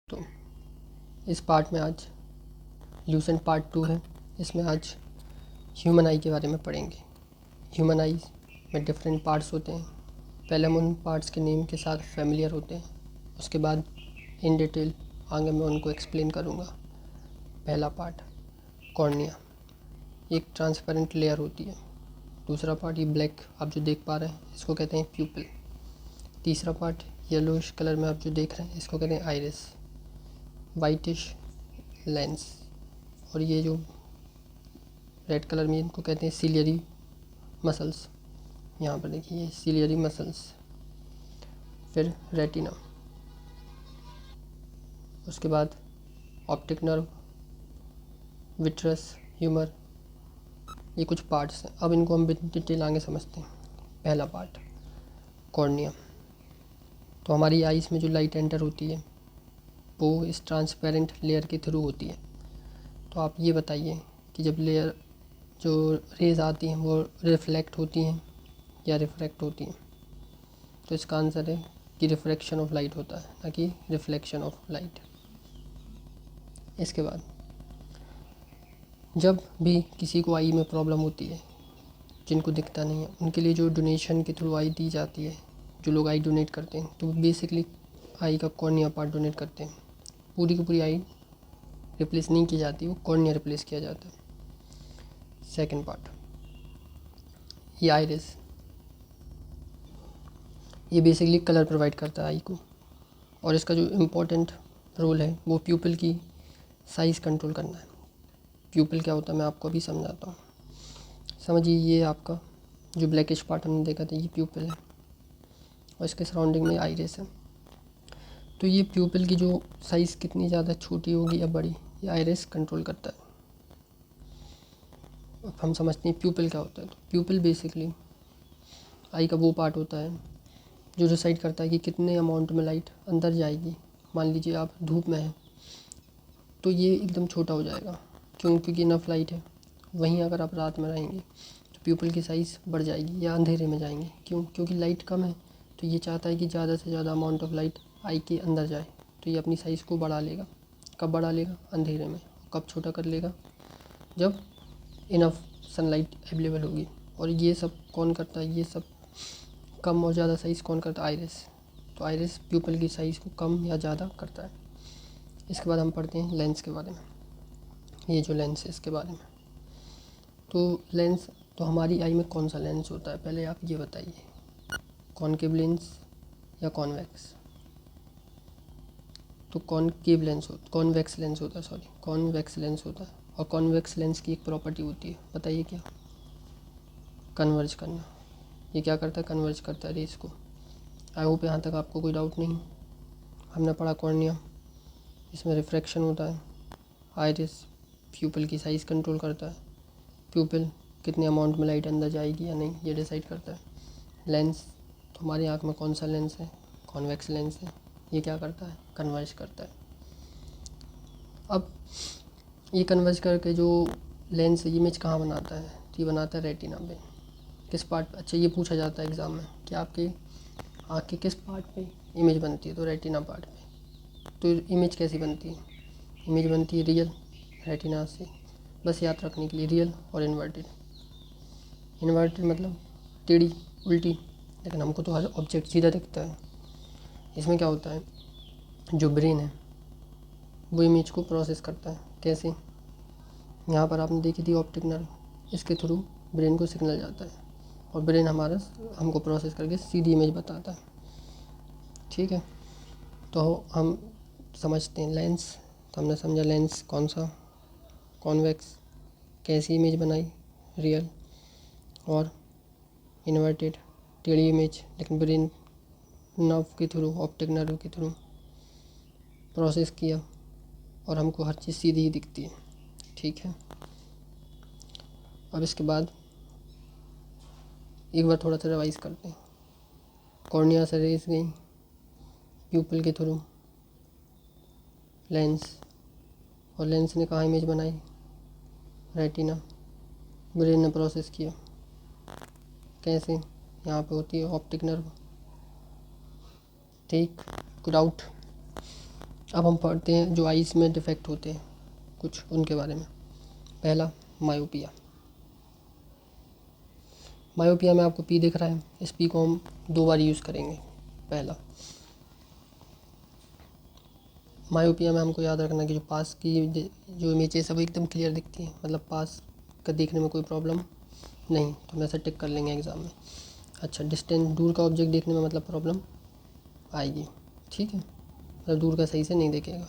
तो इस पार्ट में आज ल्यूसेंट पार्ट 2 है। इसमें आज ह्यूमन आई के बारे में पढ़ेंगे। ह्यूमन आई में डिफरेंट पार्ट्स होते हैं। पहले हम उन पार्ट्स के नेम के साथ फेमिलियर होते हैं, उसके बाद इन डिटेल आगे मैं उनको एक्सप्लेन करूँगा। पहला पार्ट कॉर्निया, एक ट्रांसपेरेंट लेयर होती है। दूसरा पार्ट ये ब्लैक आप जो देख पा रहे हैं इसको कहते हैं प्यूपिल। तीसरा पार्ट येलोइश कलर में आप जो देख रहे हैं इसको कहते हैं आइरिस। वाइटिश लेंस, और ये जो रेड कलर में इनको कहते हैं सिलियरी मसल्स। यहाँ पर देखिए ये सिलियरी मसल्स। फिर रेटिना, उसके बाद ऑप्टिक नर्व, विट्रस, ह्यूमर, ये कुछ पार्ट्स हैं। अब इनको हम डिटेल आगे समझते हैं। पहला पार्ट कॉर्निया। तो हमारी आइज़ में जो लाइट एंटर होती है वो इस ट्रांसपेरेंट लेयर के थ्रू होती है। तो आप ये बताइए कि जब लेयर जो रेज़ आती हैं वो रिफ्लेक्ट होती हैं या रिफ्रैक्ट होती हैं। तो इसका आंसर है कि रिफ्रैक्शन ऑफ लाइट होता है, ना कि रिफ्लेक्शन ऑफ लाइट। इसके बाद जब भी किसी को आई में प्रॉब्लम होती है, जिनको दिखता नहीं है, उनके लिए जो डोनेशन के थ्रू आई दी जाती है, जो लोग आई डोनेट करते हैं, तो बेसिकली आई का कॉर्निया पार्ट डोनेट करते हैं। पूरी की पूरी आई रिप्लेस नहीं की जाती, वो कॉर्निया रिप्लेस किया जाता है। सेकंड पार्ट ये आइरिस, ये बेसिकली कलर प्रोवाइड करता है आई को, और इसका जो इम्पोर्टेंट रोल है वो प्यूपिल की साइज़ कंट्रोल करना है। प्यूपिल क्या होता है मैं आपको अभी समझाता हूँ। समझिए ये आपका जो ब्लैकिश पार्ट हमने देखा था ये प्यूपिल है, और इसके सराउंडिंग में आइरिस है। तो ये प्यूपिल की जो साइज़ कितनी ज़्यादा छोटी होगी या बड़ी, ये आइरिस कंट्रोल करता है। अब हम समझते हैं प्यूपिल क्या होता है। तो प्यूपिल बेसिकली आई का वो पार्ट होता है जो डिसाइड करता है कि कितने अमाउंट में लाइट अंदर जाएगी। मान लीजिए आप धूप में हैं तो ये एकदम छोटा हो जाएगा, क्योंकि इनफ लाइट है। वहीं अगर आप रात में रहेंगे तो प्यूपिल की साइज़ बढ़ जाएगी या अंधेरे में जाएंगे। क्योंकि लाइट कम है, तो ये चाहता है कि ज़्यादा से ज़्यादा अमाउंट ऑफ लाइट आई के अंदर जाए, तो ये अपनी साइज़ को बढ़ा लेगा। कब बढ़ा लेगा? अंधेरे में। कब छोटा कर लेगा? जब इनफ सनलाइट अवेलेबल होगी। और ये सब कौन करता है? ये सब कम और ज़्यादा साइज़ कौन करता है? आइरिस। तो आइरिस प्यूपिल की साइज़ को कम या ज़्यादा करता है। इसके बाद हम पढ़ते हैं लेंस के बारे में। ये जो लेंस है इसके बारे में, तो लेंस, तो हमारी आई में कौन सा लेंस होता है पहले आप ये बताइए, कॉनकेव लेंस या कॉन्वेक्स? तो कॉनकेव लेंस हो, कॉन्वेक्स लेंस होता है, सॉरी कॉन्वेक्स लेंस होता है। और कॉन्वेक्स लेंस की एक प्रॉपर्टी होती है, बताइए क्या? कन्वर्ज करना। ये क्या करता है? कन्वर्ज करता है रेस को। आई होप यहाँ तक आपको कोई डाउट नहीं। हमने पढ़ा कॉर्निया, इसमें रिफ्रैक्शन होता है। आइरिस प्यूपिल की साइज़ कंट्रोल करता है। प्यूपिल कितने अमाउंट में लाइट अंदर जाएगी या नहीं ये डिसाइड करता है। लेंस, तो हमारी आँख में कौन सा लेंस है? कॉन्वेक्स लेंस है। ये क्या करता है? कन्वर्ज करता है। अब ये कन्वर्ज करके जो लेंस इमेज कहाँ बनाता है? तो ये बनाता है रेटिना पे। किस पार्ट? अच्छा ये पूछा जाता है एग्ज़ाम में कि आपके आँख के किस पार्ट पे इमेज बनती है? तो रेटिना पार्ट पे। तो इमेज कैसी बनती है? इमेज बनती है रियल रेटिना से। बस याद रखने के लिए रियल और इन्वर्टेड। इन्वर्टेड मतलब टेढ़ी, उल्टी, लेकिन हमको तो हर ऑब्जेक्ट सीधा दिखता है। इसमें क्या होता है, जो ब्रेन है वो इमेज को प्रोसेस करता है। कैसे? यहाँ पर आपने देखी थी ऑप्टिक नर्व, इसके थ्रू ब्रेन को सिग्नल जाता है और ब्रेन हमारा हमको प्रोसेस करके सीधी इमेज बताता है। ठीक है, तो हम समझते हैं लेंस। तो हमने समझा लेंस कौन सा, कॉन्वेक्स, कैसी इमेज बनाई, रियल, और इन्वर्टेड टेढ़ी इमेज, लेकिन ब्रेन नर्व के थ्रू, ऑप्टिक नर्व के थ्रू प्रोसेस किया और हमको हर चीज़ सीधी ही दिखती है। ठीक है, अब इसके बाद एक बार थोड़ा सा रिवाइज करते हैं। कॉर्निया से रेस गई प्यूपिल के थ्रू लेंस, और लेंस ने कहाँ इमेज बनाई? रेटिना। ब्रेन ने प्रोसेस किया। कैसे? यहाँ पे होती है ऑप्टिक नर्व। ठीक, कोई डाउट? अब हम पढ़ते हैं जो आइस में डिफेक्ट होते हैं कुछ उनके बारे में। पहला मायोपिया। मायोपिया में आपको पी दिख रहा है, इस पी को हम 2 बार यूज़ करेंगे। पहला मायोपिया में हमको याद रखना कि जो पास की जो इमेजेस है वो एकदम क्लियर दिखती है, मतलब पास का देखने में कोई प्रॉब्लम नहीं, तो हम ऐसा टिक कर लेंगे एग्ज़ाम में। अच्छा, डिस्टेंस दूर का ऑब्जेक्ट देखने में मतलब प्रॉब्लम आएगी, ठीक है, मतलब दूर का सही से नहीं देखेगा।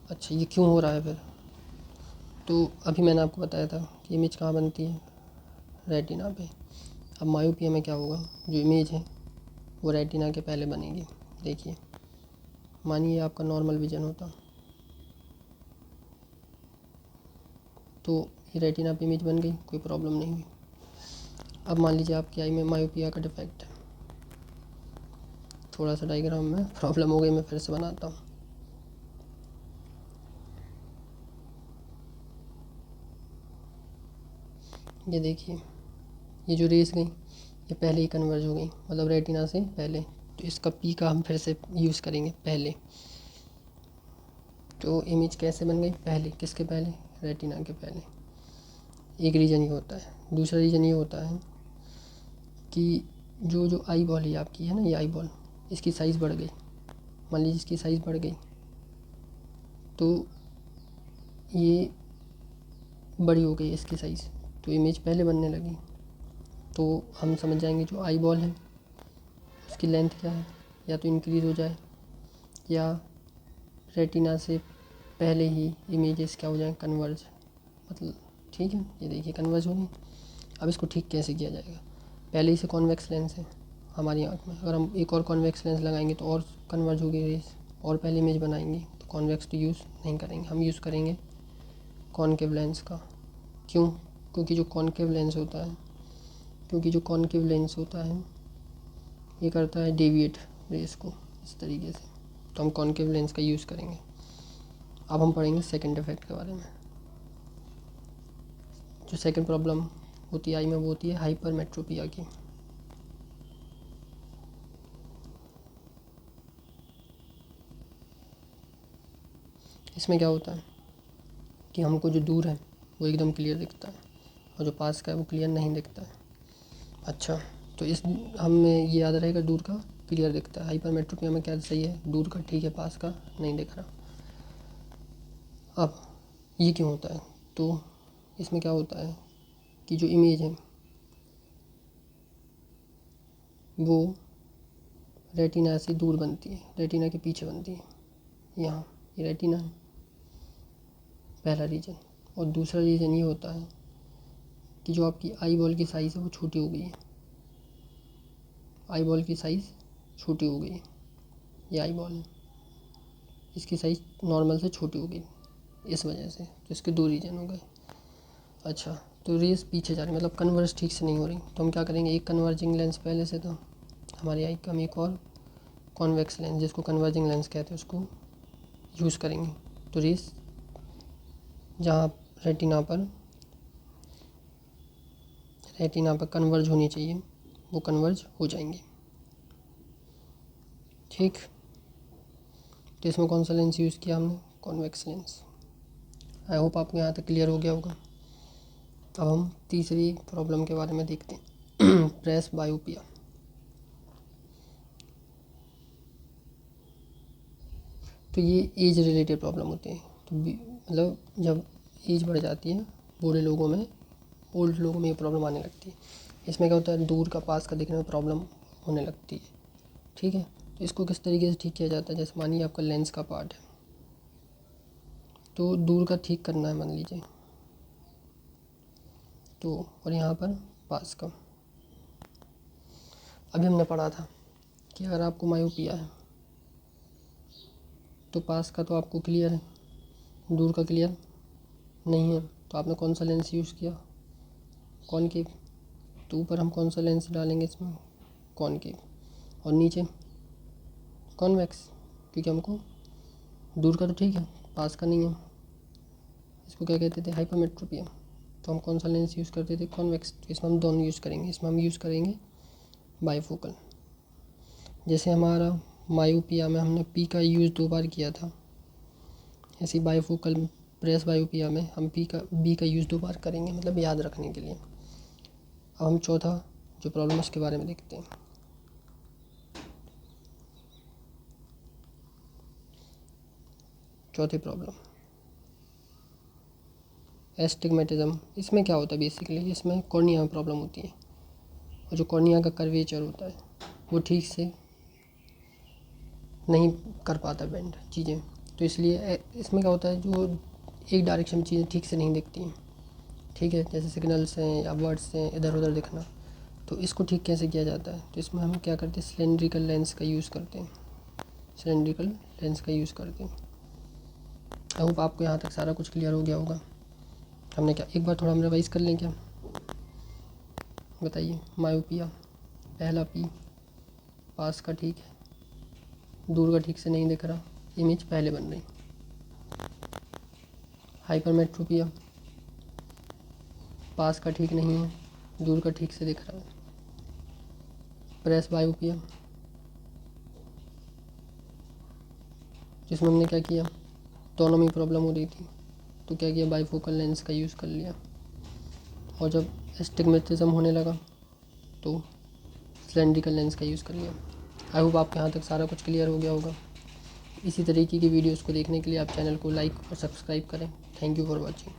अच्छा, ये क्यों हो रहा है फिर? तो अभी मैंने आपको बताया था कि इमेज कहाँ बनती है, रेटिना पे। अब मायोपिया में क्या होगा, जो इमेज है वो रेटिना के पहले बनेगी। देखिए, मानिए आपका नॉर्मल विजन होता तो ये रेटिना पे इमेज बन गई, कोई प्रॉब्लम नहीं हुई। अब मान लीजिए आपकी आई में मायोपिया का डिफेक्ट है, थोड़ा सा डायग्राम में प्रॉब्लम हो गई, मैं फिर से बनाता हूँ। ये देखिए, ये जो रेस गई ये पहले ही कन्वर्ज हो गई, मतलब रेटिना से पहले, तो इसका पी का हम फिर से यूज़ करेंगे पहले। तो इमेज कैसे बन गई, पहले किसके पहले, रेटिना के पहले। एक रीज़न ये होता है। दूसरा रीज़न ये होता है कि जो आई बॉल है आपकी, है ना, ये आई बॉल, इसकी साइज़ बढ़ गई। मान लीजिए इसकी साइज़ बढ़ गई तो ये बड़ी हो गई इसकी साइज़, तो इमेज पहले बनने लगी। तो हम समझ जाएंगे जो आई बॉल है उसकी लेंथ क्या है, या तो इंक्रीज़ हो जाए या रेटिना से पहले ही इमेजेस क्या हो जाए, कन्वर्ज, मतलब ठीक है। ये देखिए कन्वर्ज हो गई। अब इसको ठीक कैसे किया जाएगा, पहले ही से कॉन्वेक्स लेंस है हमारी आँख में, अगर हम एक और कॉन्वेक्स लेंस लगाएंगे तो और कन्वर्ज होगी रेस, और पहले इमेज बनाएंगे, तो कॉन्वेक्स तो यूज़ नहीं करेंगे, हम यूज़ करेंगे कॉनकेव लेंस का। क्यों? क्योंकि जो कॉनकेव लेंस होता है ये करता है डेविएट रेस को इस तरीके से, तो हम कॉनकेव लेंस का यूज़ करेंगे। अब हम पढ़ेंगे सेकंड इफेक्ट के बारे में। जो सेकंड प्रॉब्लम होती है आई में वो होती है हाइपरमेट्रोपिया की। इसमें क्या होता है कि हमको जो दूर है वो एकदम क्लियर दिखता है और जो पास का है वो क्लियर नहीं दिखता है। अच्छा, तो इस हमें ये याद रहेगा, दूर का क्लियर दिखता है। हाइपरमेट्रोपिया में क्या सही है, दूर का ठीक है, पास का नहीं दिख रहा। अब ये क्यों होता है, तो इसमें क्या होता है कि जो इमेज है वो रेटिना से दूर बनती है, रेटिना के पीछे बनती है। यहाँ ये रेटिना है, पहला रीजन। और दूसरा रीज़न ये होता है कि जो आपकी आई बॉल की साइज़ है वो छोटी हो गई है, आई बॉल की साइज़ छोटी हो गई है। ये आई बॉल है, इसकी साइज़ नॉर्मल से छोटी हो गई इस वजह से, तो इसके 2 रीजन हो गए। अच्छा, तो रेस पीछे जा रही, मतलब कन्वर्ज ठीक से नहीं हो रही, तो हम क्या करेंगे, एक कन्वर्जिंग लेंस पहले से था हमारी आई का, हम एक और कॉन्वेक्स लेंस जिसको कन्वर्जिंग लेंस कहते हैं उसको यूज़ करेंगे। तो रेस जहाँ रेटिना पर कन्वर्ज होनी चाहिए वो कन्वर्ज हो जाएंगी, ठीक। तो इसमें कौन सा लेंस यूज़ किया हमने, कॉन्वेक्स लेंस। आई होप आपको यहाँ तक क्लियर हो गया होगा। अब हम तीसरी प्रॉब्लम के बारे में देखते हैं प्रेस बायोपिया। तो ये एज रिलेटेड प्रॉब्लम होते हैं, तो मतलब जब एज बढ़ जाती है बूढ़े लोगों में, ओल्ड लोगों में ये प्रॉब्लम आने लगती है। इसमें क्या होता है, दूर का पास का देखने में प्रॉब्लम होने लगती है, ठीक है। तो इसको किस तरीके से ठीक किया जाता है, जैसे मानिए आपका लेंस का पार्ट है तो दूर का ठीक करना है मान लीजिए, तो और यहाँ पर पास का। अभी हमने पढ़ा था कि अगर आपको मायोपिया है तो पास का तो आपको क्लियर है, दूर का क्लियर नहीं है, तो आपने कौन सा लेंस यूज़ किया, कॉनकेव। तो ऊपर हम कौन सा लेंस डालेंगे इसमें, कॉनकेव, और नीचे कॉन्वेक्स, क्योंकि हमको दूर का तो ठीक है, पास का नहीं है। इसको क्या कहते थे, हाइपरमेट्रोपिया। तो हम कौन सा लेंस यूज़ करते थे, कॉन्वेक्स। तो इसमें हम दोनों यूज़ करेंगे, इसमें हम यूज़ करेंगे बाईफोकल। जैसे हमारा मायोपिया में हमने पी का यूज़ 2 बार किया था, ऐसी बाइफोकल प्रेस बायोपिया में हम बी का यूज़ 2 बार करेंगे, मतलब याद रखने के लिए। अब हम चौथा जो प्रॉब्लम उसके बारे में देखते हैं। चौथी प्रॉब्लम एस्टिग्मेटिज्म। इसमें क्या होता है बेसिकली, इसमें कॉर्निया में प्रॉब्लम होती है और जो कॉर्निया का कर्वेचर होता है वो ठीक से नहीं कर पाता बेंड चीज़ें, तो इसलिए इसमें क्या होता है, जो एक डायरेक्शन में चीज़ें ठीक से नहीं दिखती हैं, ठीक है, जैसे सिग्नल्स हैं या वर्ड्स हैं इधर उधर दिखना। तो इसको ठीक कैसे किया जाता है, तो इसमें हम क्या करते हैं, सिलेंड्रिकल लेंस का यूज़ करते हैं। सिलेंड्रिकल लेंस का यूज़ करते हैं। आई होप आपको यहाँ तक सारा कुछ क्लियर हो गया होगा। हमने क्या एक बार थोड़ा हम रिवाइज़ कर लें क्या, बताइए। मायोपिया, पहला पी, पास का ठीक है, दूर का ठीक से नहीं दिख रहा, इमेज पहले बन रही। हाइपरमेट्रोपिया, पास का ठीक नहीं है, दूर का ठीक से दिख रहा है। प्रेस बायोपिया, जिसमें हमने क्या किया, दोनों में प्रॉब्लम हो रही थी, तो क्या किया, बाइफोकल लेंस का यूज़ कर लिया। और जब एस्टिग्मेटिज्म होने लगा तो सिलेंड्रिकल लेंस का यूज़ कर लिया। आई होप आपको यहाँ तक सारा कुछ क्लियर हो गया होगा। इसी तरीके की वीडियोज़ को देखने के लिए आप चैनल को लाइक और सब्सक्राइब करें। Thank you for watching.